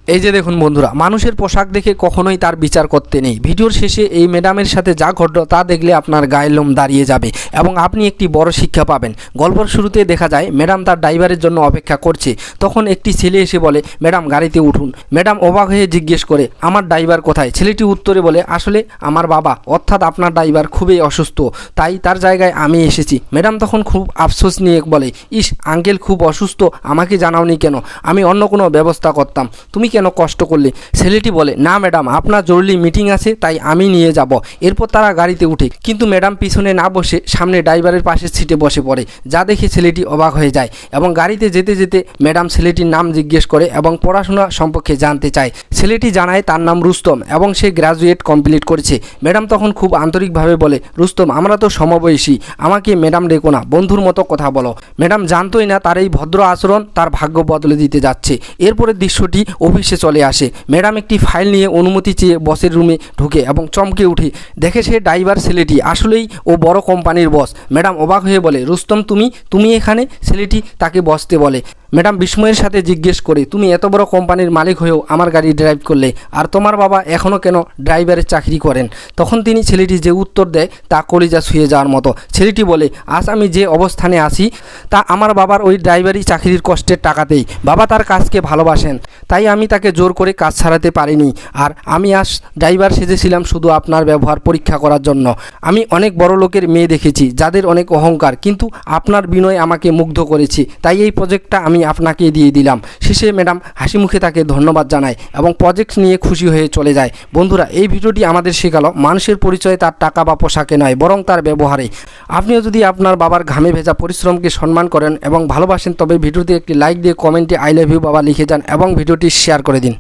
এই যে দেখুন বন্ধুরা, মানুষের পোশাক দেখে কখনোই তার বিচার করতে নেই। ভিডিওর শেষে এই ম্যাডামের সাথে যা ঘটল তা দেখলে আপনার গায়ের লোম দাঁড়িয়ে যাবে এবং আপনি একটি বড় শিক্ষা পাবেন। গল্পের শুরুতে দেখা যায় ম্যাডাম তার ড্রাইভারের জন্য অপেক্ষা করছে। তখন একটি ছেলে এসে বলে, ম্যাডাম গাড়িতে উঠুন। ম্যাডাম অবাক হয়ে জিজ্ঞেস করে, আমার ড্রাইভার কোথায়? ছেলেটি উত্তরে বলে, আসলে আমার বাবা অর্থাৎ আপনার ড্রাইভার খুবই অসুস্থ, তাই তার জায়গায় আমি এসেছি। ম্যাডাম তখন খুব আফসোস নিয়ে বলে, ইস আঙ্কেল খুব অসুস্থ, আমাকে জানাওনি কেন? আমি অন্য কোনো ব্যবস্থা করতাম, তুমি কেন কষ্ট করলে? ছেলেটি বলে, না ম্যাডাম, আপনার জরুরি মিটিং আছে তাই আমি নিয়ে যাব। এরপর তারা গাড়িতে উঠে, কিন্তু ম্যাডাম পিছনে না বসে সামনে ড্রাইভারের পাশের সিটে বসে পড়ে, যা দেখে ছেলেটি অবাক হয়ে যায়। এবং গাড়িতে যেতে যেতে ম্যাডাম ছেলেটির নাম জিজ্ঞেস করে এবং পড়াশোনা সম্পর্কে জানতে চায়। ছেলেটি জানায় তার নাম রুস্তম এবং সে গ্র্যাজুয়েট কমপ্লিট করেছে। ম্যাডাম তখন খুব আন্তরিকভাবে বলে, রুস্তম আমরা তো সমবয়সী, আমাকে ম্যাডাম ডেকো না, বন্ধুর মতো কথা বলো। ম্যাডাম জানতোই না তার এই ভদ্র আচরণ তার ভাগ্য বদলে দিতে যাচ্ছে। এরপরের দৃশ্যটি অফিসে চলে আসে। ম্যাডাম একটি ফাইল নিয়ে অনুমতি চেয়ে বসের রুমে ঢুকে এবং চমকে উঠে দেখে সে ড্রাইভার ছেলেটি আসলেই ও বড় কোম্পানির বস। ম্যাডাম অবাক হয়ে বলে, রুস্তম তুমি এখানে? ছেলেটি তাকে বসতে বলে। ম্যাডাম বিস্ময়ের সাথে জিজ্ঞেস করে, তুমি এত বড় কোম্পানির মালিক হয়েও আমার গাড়ি ড্রাইভ করলে, আর তোমার বাবা এখনও কেন ড্রাইভারের চাকরি করেন? তখন ছেলেটি যে উত্তর দেয় তা কলিজা ছুঁয়ে যাওয়ার মতো। ছেলেটি বলে, আজ আমি যে অবস্থানে আছি তা আমার বাবার ওই ড্রাইভারি চাকরির কষ্টের টাকাতেই। বাবা তার কাজকে ভালোবাসেন, তাই আমি তাকে জোর করে কাজ ছাড়াতে পারিনি। আর আমি আজ ড্রাইভার সেজেছিলাম শুধু আপনার ব্যবহার পরীক্ষা করার জন্য। আমি অনেক বড় লোকের মেয়ে দেখেছি যাদের অনেক অহংকার, কিন্তু আপনার বিনয় আমাকে মুগ্ধ করেছে, তাই এই প্রজেক্টটা আমি আপনাকে দিয়ে দিলাম। শেষে ম্যাডাম হাসি মুখে তাকে ধন্যবাদ জানায় এবং প্রজেক্ট নিয়ে খুশি হয়ে চলে যায়। বন্ধুরা, এই ভিডিওটি আমাদের শেখালো মানুষের পরিচয় তার টাকা বা পোশাকে নয়, বরং তার ব্যবহারে। আপনিও যদি আপনার বাবার ঘামে ভেজা পরিশ্রমকে সম্মান করেন এবং ভালোবাসেন, তবে ভিডিওতে একটি লাইক দিয়ে কমেন্টে আই লাভ ইউ বাবা লিখে যান এবং ভিডিওটি শেয়ার করে দিন।